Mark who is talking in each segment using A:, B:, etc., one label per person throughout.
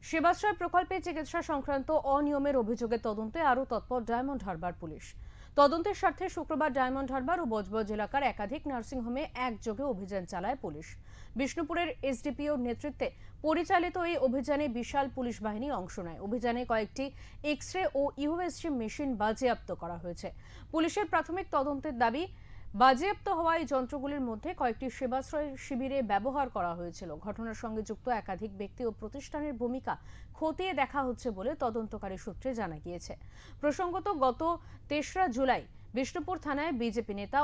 A: সেবাশ্রয় প্রকল্পে চিকিৎসা সংক্রান্ত অনিয়মের অভিযোগের তদন্তে আরও তৎপর ডায়মন্ড হারবার পুলিশ। তদন্তের স্বার্থে শুক্রবার ডায়মন্ড হারবার ও বজবজ এলাকার একাধিক নার্সিংহোমে একযোগে অভিযান চালায় পুলিশ। বিষ্ণুপুরের এসডিপিওর নেতৃত্বে পরিচালিত এই অভিযানে বিশাল পুলিশ বাহিনী অংশ নেয়। অভিযানে কয়েকটি এক্স রে ও ইউএসজি মেশিন বাজেয়াপ্ত করা হয়েছে। পুলিশের প্রাথমিক তদন্তের দাবি, বাজেয়াপ্ত হওয়া এই যন্ত্রগুলির মধ্যে কয়েকটি সেবাশ্রয় শিবিরে ব্যবহার করা হয়েছিল। ঘটনার সঙ্গে যুক্ত একাধিক ব্যক্তি ও প্রতিষ্ঠানের ভূমিকা খতিয়ে দেখা হচ্ছে বলে তদন্তকারী সূত্রে জানা গিয়েছে। প্রসঙ্গত, গত ৩রা জুলাই বিষ্ণুপুর থানায় বিজেপি নেতা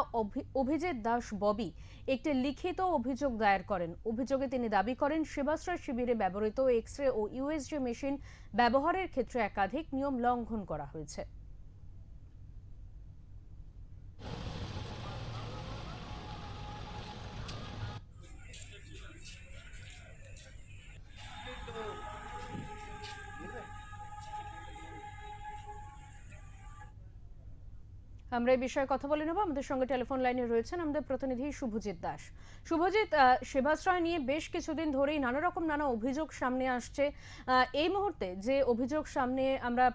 A: অভিজিৎ দাস ববি একটি লিখিত অভিযোগ দায়ের করেন। অভিযোগে তিনি দাবি করেন, সেবাশ্রয় শিবিরে ব্যবহৃত এক্স রে ও ইউএসজি মেশিন ব্যবহারের ক্ষেত্রে একাধিক নিয়ম লঙ্ঘন করা হয়েছে। আমরা এই বিষয়ে কথা বলে নেব। আমাদের সঙ্গে টেলিফোন লাইনে রয়েছেন আমাদের প্রতিনিধি শুভজিৎ দাস। শুভজিৎ, সেবাশ্রয় নিয়ে বেশ কিছুদিন ধরেই নানা অভিযোগ সামনে আসছে। এই মুহূর্তে যে অভিযোগ সামনে আমরা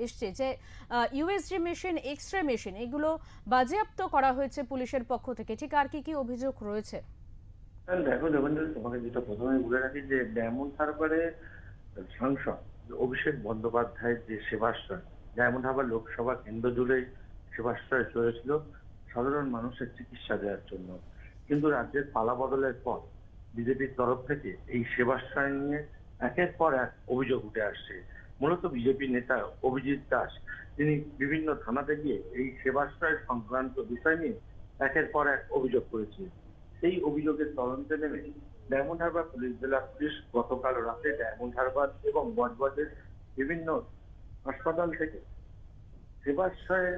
A: এসছে যে USG machine, X ray machine এগুলো বাজেয়াপ্ত করা হয়েছে পুলিশের পক্ষ থেকে, ঠিক আর কি অভিযোগ রয়েছে?
B: দেখো দেবেন্দ্র, তোমাকে যেটা প্রথমে বলে রাখি যে ডায়মন্ড হারবারে সাংসদ অভিষেক বন্দ্যোপাধ্যায়ের যে সেবাশ্রয়, ডায়মন্ড হারবার লোকসভা কেন্দ্র জুড়ে সেবাশ্রয় চলেছিল সাধারণ মানুষের চিকিৎসা দেওয়ার জন্য। কিন্তু রাজ্যের পালা বদলের পর বিজেপির তরফ থেকে এই সেবাশ্রয় নিয়ে একের পর এক অভিযোগ উঠে আসছে। মূলত বিজেপি নেতা অভিজিৎ দাস তিনি বিভিন্ন থানাতে গিয়ে এই সেবাশ্রয় সংক্রান্ত বিষয় নিয়ে একের পর এক অভিযোগ করেছিলেন। সেই অভিযোগের তদন্তে নেমে ডায়মন্ড হারবার পুলিশ জেলা পুলিশ গতকাল রাতে ডায়মন্ড হারবার এবং বজবজের বিভিন্ন হাসপাতাল থেকে সেবাশ্রয়ে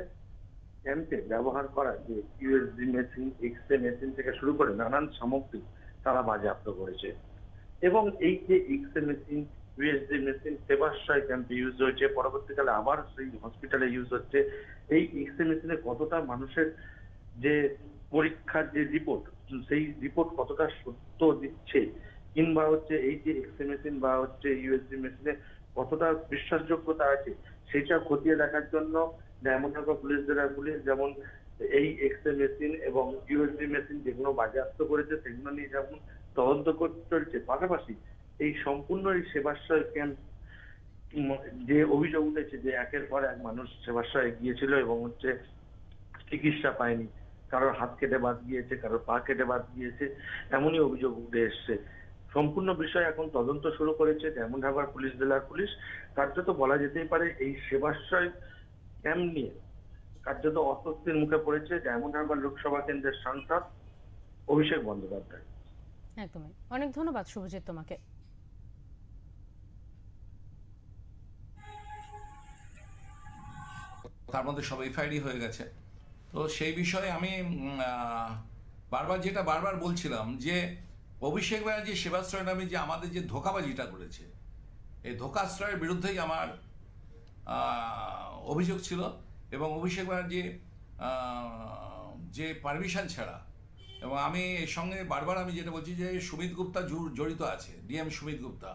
B: ক্যাম্পে ব্যবহার করা যে USG machine, X ray machine থেকে শুরু করে নানান সামগ্রী তারা বাজেয়াপ্ত করেছে। এবং এই যে X ray machine, USG machine Sebashray ক্যাম্পে ইউজ হয়েছে, পরবর্তীকালে আবার সেই হসপিটালে ইউজ হচ্ছে। এই এক্স রে মেশিনে কতটা মানুষের যে পরীক্ষার যে রিপোর্ট, সেই রিপোর্ট কতটা সত্য দিচ্ছে, কিংবা হচ্ছে এই যে এক্স রে মেশিন বা হচ্ছে ইউএসজি মেশিনে কতটা বিশ্বাসযোগ্যতা আছে, সেটা খতিয়ে দেখার জন্য ডায়মন্ড হারবার পুলিশ জেলার পুলিশ যেমন এই এক্স রে মেশিন এবং ইউএসজি মেশিন যেগুলো বাজেয়াপ্ত করেছে সেগুলো নিয়ে যেমন তদন্ত চলছে, পাশাপাশি এই সম্পূর্ণ এই সেবাশ্রয় ক্যাম্প যে অভিযোগ উঠেছে যে একের পর এক মানুষ সেবাশ্রয়ে গিয়েছিল এবং হচ্ছে চিকিৎসা পায়নি, কারোর হাত কেটে বাদ গিয়েছে, কারোর পা কেটে বাদ গিয়েছে, এমনই অভিযোগ উঠে এসছে। সম্পূর্ণ বিষয় এখন তদন্ত শুরু করেছে ডায়মন্ড হারবার পুলিশ জেলার পুলিশ। কার্যত বলা যেতেই পারে এই সেবাশ্রয় ক্যাম্প নিয়ে কার্যত অস্বস্তির মুখে পড়েছে ডায়মন্ড হারবার লোকসভা কেন্দ্রের সাংসদ অভিষেক বন্দ্যোপাধ্যায়।
A: একদমই, অনেক ধন্যবাদ শুভজিৎ তোমাকে।
C: তার মধ্যে সব এফআইডি হয়ে গেছে। তো সেই বিষয়ে আমি বারবার বলছিলাম যে অভিষেক ব্যানার্জি সেবাশ্রয় নামে যে আমাদের যে ধোঁকাবাজিটা করেছে, এই ধোঁকাশ্রয়ের বিরুদ্ধেই আমার অভিযোগ ছিল। এবং অভিষেক ব্যানার্জি যে পারমিশন ছাড়া, এবং আমি এর সঙ্গে বারবার আমি যেটা বলছি যে সুমিত গুপ্তা জড়িত আছে, ডিএম সুমিত গুপ্তা,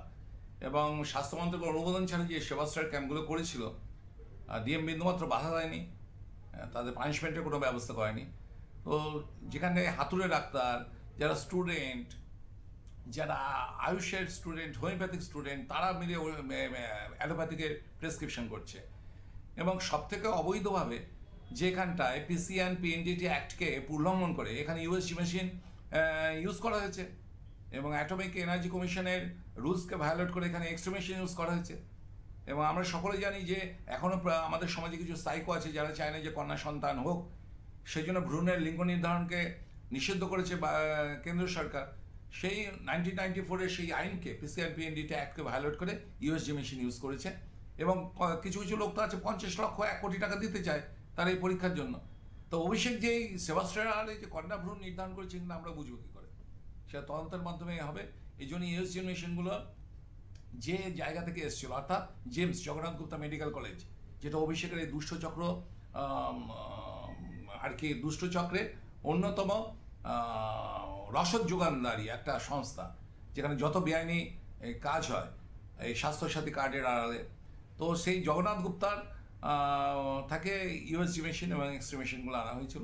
C: এবং স্বাস্থ্যমন্ত্রকের অনুমোদন ছাড়া যে সেবাশ্রয়ের ক্যাম্পগুলো করেছিল, ডিএম বিন্দুমাত্র বাধা দেয়নি, তাদের পানিশমেন্টের কোনো ব্যবস্থা করেনি। তো যেখানে হাতুড়ে ডাক্তার, যারা স্টুডেন্ট, যারা আয়ুষের স্টুডেন্ট, হোমিওপ্যাথিক স্টুডেন্ট, তারা মিলে অ্যালোপ্যাথিকের প্রেসক্রিপশন করছে। এবং সবথেকে অবৈধভাবে যেখানটায় পিসিএন পিএনডিটি অ্যাক্টকে উল্লঙ্ঘন করে এখানে ইউএসজি মেশিন ইউজ করা হয়েছে, এবং অ্যাটমিক এনার্জি কমিশনের রুলসকে ভায়োলেট করে এখানে এক্স রে মেশিন ইউজ করা হয়েছে। এবং আমরা সকলে জানি যে এখনও আমাদের সমাজে কিছু সাইকো আছে যারা চায় না যে কন্যা সন্তান হোক, সেই জন্য ভ্রূণের লিঙ্গ নির্ধারণকে নিষিদ্ধ করেছে কেন্দ্র সরকার। সেই 1994-এর সেই আইনকে, পিসিআর পিএনডিটি অ্যাক্টকে ভায়োলেট করে ইউএসজি মেশিন ইউজ করেছে। এবং কিছু লোক তো আছে 50 লক্ষ 1 কোটি টাকা দিতে চায় তার এই পরীক্ষার জন্য। তো অভিষেক যে এই সেবাশ্রয় আলে যে কন্যা ভ্রূণ নির্ধারণ করেছে, কিন্তু আমরা বুঝবো কী করে? সেটা তদন্তের মাধ্যমে হবে। এই জন্য ইউএসজি মেশিনগুলো যে জায়গা থেকে এসেছিল, অর্থাৎ James Jagannath Gupta medical college, যেটা অভিষেকের এই দুষ্টচক্র আর কি দুষ্টচক্রের অন্যতম রসদ যোগানদারী একটা সংস্থা, যেখানে যত বেআইনি কাজ হয় এই স্বাস্থ্যসাথী কার্ডের আড়ালে। তো সেই জগন্নাথ গুপ্তার তাকে ইউএসজি মেশিন এবং এক্সরে মেশিনগুলো আনা হয়েছিল।